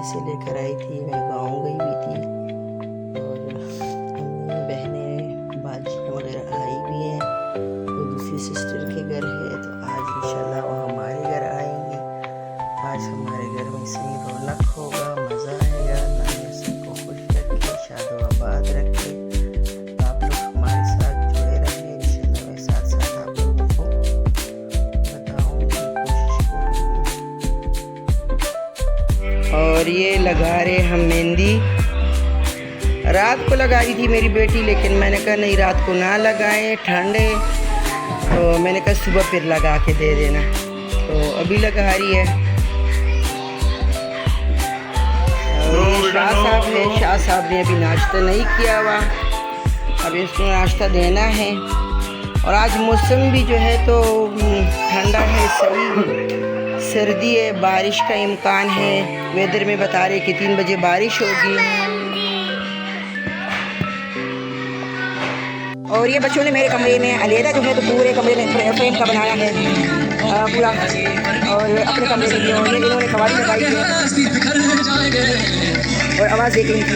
से लेकर आई थी। मैं गांव गई हुई थी और अम्मी बहनें बाजियाँ वगैरह आई हुई हैं। वो दूसरी सिस्टर के घर है तो आज इंशाल्लाह वो हमारे घर आएंगी। आज हमारे घर में इतनी रौनक होगा, मज़ा आएगा। नानी सबको खुश रखे, शादो आबाद रखे। आप लोग हमारे साथ जुड़े रहे। इंशाल्लाह मैं साथ साथ आप लोगों को बताऊंगी, कोशिश करूंगी। और ये लगा रहे हम मेहंदी। रात को लगाई थी मेरी बेटी, लेकिन मैंने कहा नहीं रात को ना लगाएं, ठंड है। तो मैंने कहा सुबह फिर लगा के दे देना, तो अभी लगा रही है। शाह साहब है, शाह साहब ने अभी नाश्ता नहीं किया हुआ, अभी इसको नाश्ता देना है। और आज मौसम भी जो है तो ठंडा है, सही सर्दी है, बारिश का इम्कान है। वेदर में बता रहे कि 3 बजे बारिश होगी। और ये बच्चों ने मेरे कमरे में अलहदा जो है तो पूरे कमरे में फ्रेम का बनाया है पूरा, और अपने कमरे में इन्होंने कवाली लगाई है और आवाज़ देख रही थी।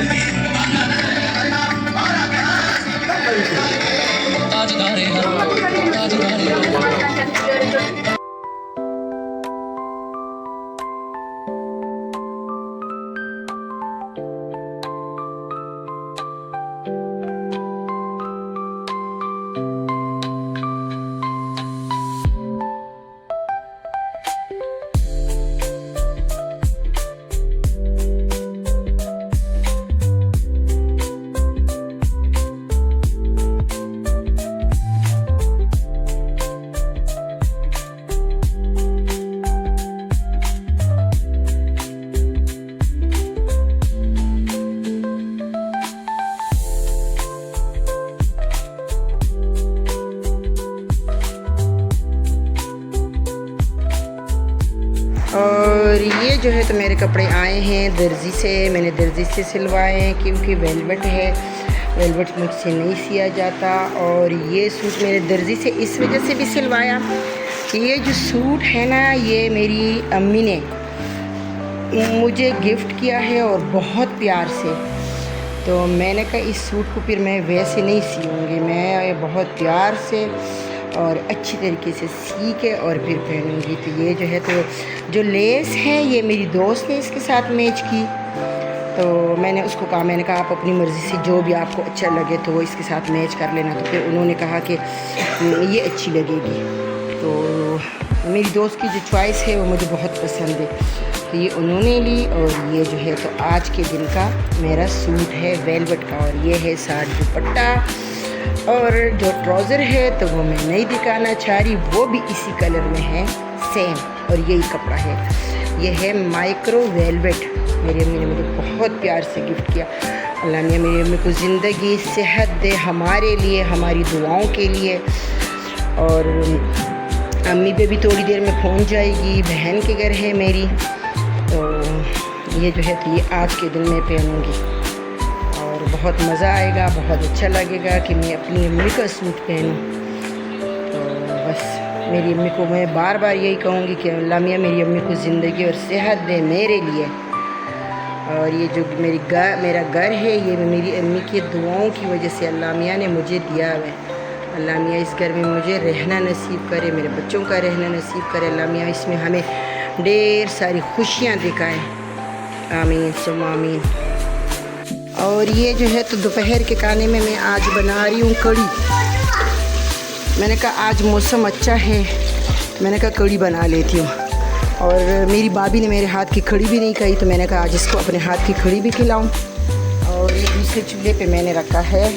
और ये जो है तो मेरे कपड़े आए हैं दर्जी से। मैंने दर्जी से सिलवाए हैं क्योंकि वेलवेट है, वेलवेट मुझसे नहीं सिया जाता। और ये सूट मैंने दर्जी से इस वजह से भी सिलवाया कि ये जो सूट है ना, ये मेरी अम्मी ने मुझे गिफ्ट किया है और बहुत प्यार से। तो मैंने कहा इस सूट को फिर मैं वैसे नहीं सीऊँगी, मैं बहुत प्यार से और अच्छी तरीके से सी के और फिर पहनूंगी। तो ये जो है तो जो लेस है ये मेरी दोस्त ने इसके साथ मैच की, तो मैंने उसको कहा, मैंने कहा आप अपनी मर्ज़ी से जो भी आपको अच्छा लगे तो वो इसके साथ मैच कर लेना। तो फिर उन्होंने कहा कि ये अच्छी लगेगी। तो मेरी दोस्त की जो चॉइस है वो मुझे बहुत पसंद है, तो ये उन्होंने ली। और ये जो है तो आज के दिन का मेरा सूट है वेलवेट का, और ये है साथ दुपट्टा। और जो ट्राउज़र है तो वो मैं नहीं दिखाना चाह रही, वो भी इसी कलर में है सेम, और यही कपड़ा है। ये है माइक्रो वेलवेट, मेरी अम्मी ने मुझे बहुत प्यार से गिफ्ट किया। अल्लाह ने मेरी अम्मी को ज़िंदगी सेहत दे, हमारे लिए, हमारी दुआओं के लिए। और अम्मी पे भी थोड़ी देर में पहुंच जाएगी, बहन के घर है मेरी। तो ये जो है तो ये आज के दिन में पहनूँगी और बहुत मज़ा आएगा, बहुत अच्छा लगेगा कि मैं अपनी अम्मी का सूट पहनूँ। तो बस मेरी अम्मी को मैं बार बार यही कहूँगी कि अल्लाह मियाँ मेरी अम्मी को ज़िंदगी और सेहत दे मेरे लिए। और ये जो मेरा घर है ये मेरी अम्मी की दुआओं की वजह से अल्लाह मियाँ ने मुझे दिया है। अल्लाह मियाँ इस घर में मुझे रहना नसीब करे, मेरे बच्चों का रहना नसीब करे। अल्लाह मियाँ इसमें हमें ढेर सारी खुशियाँ दिखाएँ, आमीन सुम्मा आमीन। और ये जो है तो दोपहर के खाने में मैं आज बना रही हूँ कढ़ी। मैंने कहा आज मौसम अच्छा है, मैंने कहा कढ़ी बना लेती हूँ। और मेरी भाभी ने मेरे हाथ की कढ़ी भी नहीं खाई, तो मैंने कहा आज इसको अपने हाथ की कढ़ी भी खिलाऊँ। और ये दूसरे चूल्हे पे मैंने रखा है,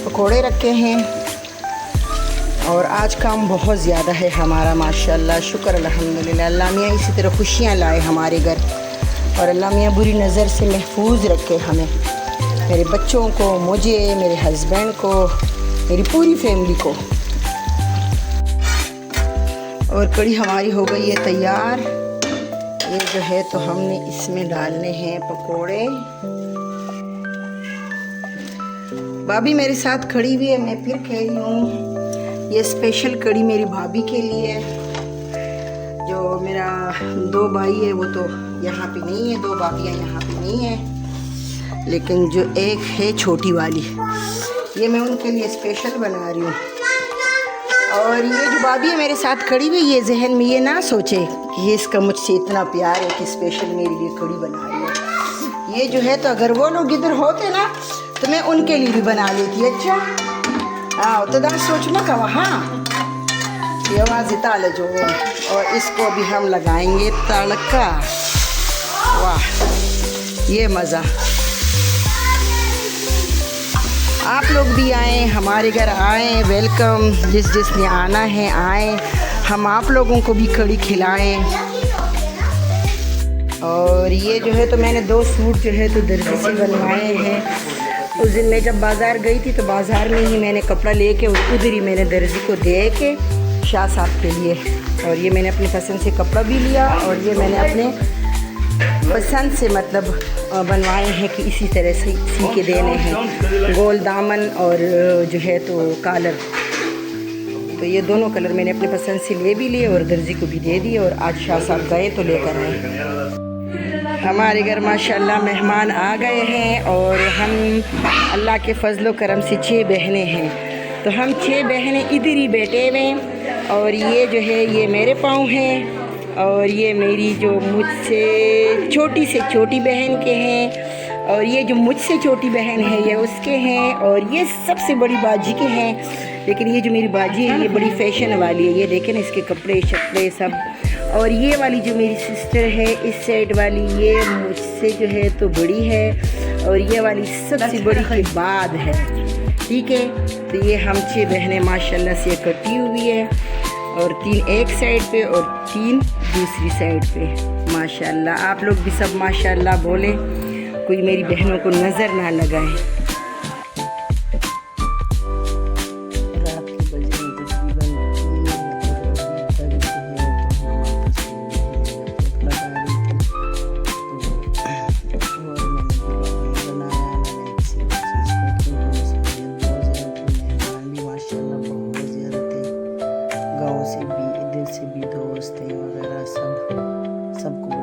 पकोड़े रखे हैं। और आज काम बहुत ज़्यादा है हमारा, माशाल्लाह, शुक्र अल्हम्दुलिल्लाह। अल्लाह मियाँ इसी तरह खुशियाँ लाए हमारे घर, और अल्लाह मियाँ बुरी नज़र से महफूज रखे हमें, मेरे बच्चों को, मुझे, मेरे हस्बैंड को, मेरी पूरी फैमिली को। और कढ़ी हमारी हो गई है तैयार। ये जो है तो हमने इसमें डालने हैं पकोड़े। भाभी मेरे साथ खड़ी हुई है, मैं फिर कह रही हूँ ये स्पेशल कढ़ी मेरी भाभी के लिए। जो मेरा 2 भाई है वो तो यहाँ पे नहीं है, 2 भाभियाँ यहाँ पे नहीं है, लेकिन जो एक है छोटी वाली, ये मैं उनके लिए स्पेशल बना रही हूँ। और ये जो भाभी है मेरे साथ खड़ी हुई, ये जहन में ये ना सोचे कि ये इसका मुझसे इतना प्यार है कि स्पेशल मेरे लिए कड़ी बना रही है। ये जो है तो अगर वो लोग इधर होते ना तो मैं उनके लिए भी बना लेती। अच्छा हाँ तो दास सोच ना का वहाँ ये आवाज़ ताले जो, और इसको भी हम लगाएंगे तड़का। वाह ये मज़ा। आप लोग भी आए हमारे घर, आए वेलकम, जिसने आना है आए, हम आप लोगों को भी कड़ी खिलाएं। और ये जो है तो मैंने 2 सूट जो है तो दर्जी से बनवाए हैं। उस दिन मैं जब बाज़ार गई थी तो बाज़ार में ही मैंने कपड़ा लेके उधर ही मैंने दर्जी को दे के शाह साहब के लिए, और ये मैंने अपनी पसंद से कपड़ा भी लिया, और ये मैंने अपने पसंद से मतलब बनवाए हैं कि इसी तरह से सी के देने हैं, गोल दामन और जो है तो कॉलर। तो ये दोनों कलर मैंने अपने पसंद से ले भी लिए और दर्जी को भी दे दिए, और आज शाह साहब गए तो लेकर आए। हमारे घर माशाल्लाह मेहमान आ गए हैं, और हम अल्लाह के फजलो करम से 6 बहनें हैं, तो हम 6 बहनें इधर ही बैठे हुए हैं। और ये जो है ये मेरे पाँव हैं, और ये मेरी जो मुझसे छोटी से छोटी बहन के हैं, और ये जो मुझसे छोटी बहन है ये उसके हैं, और ये सबसे बड़ी बाजी के हैं। लेकिन ये जो मेरी बाजी है ये बड़ी फैशन वाली है, ये देखें ना इसके कपड़े शपड़े सब। और ये वाली जो मेरी सिस्टर है इस साइड वाली, ये मुझसे जो है तो बड़ी है, और ये वाली सबसे बड़ी के बाद है। ठीक है, तो ये हम 6 बहनें माशाल्लाह से इकट्ठी हुई है, और 3 एक साइड पे और 3 दूसरी साइड पे। माशाल्लाह आप लोग भी सब माशाल्लाह बोले, कोई मेरी बहनों को नज़र ना लगाए। रात के बजे तकरीबन 3 गाँव से भी इधर से भी दोस्त हैं वगैरह, सबको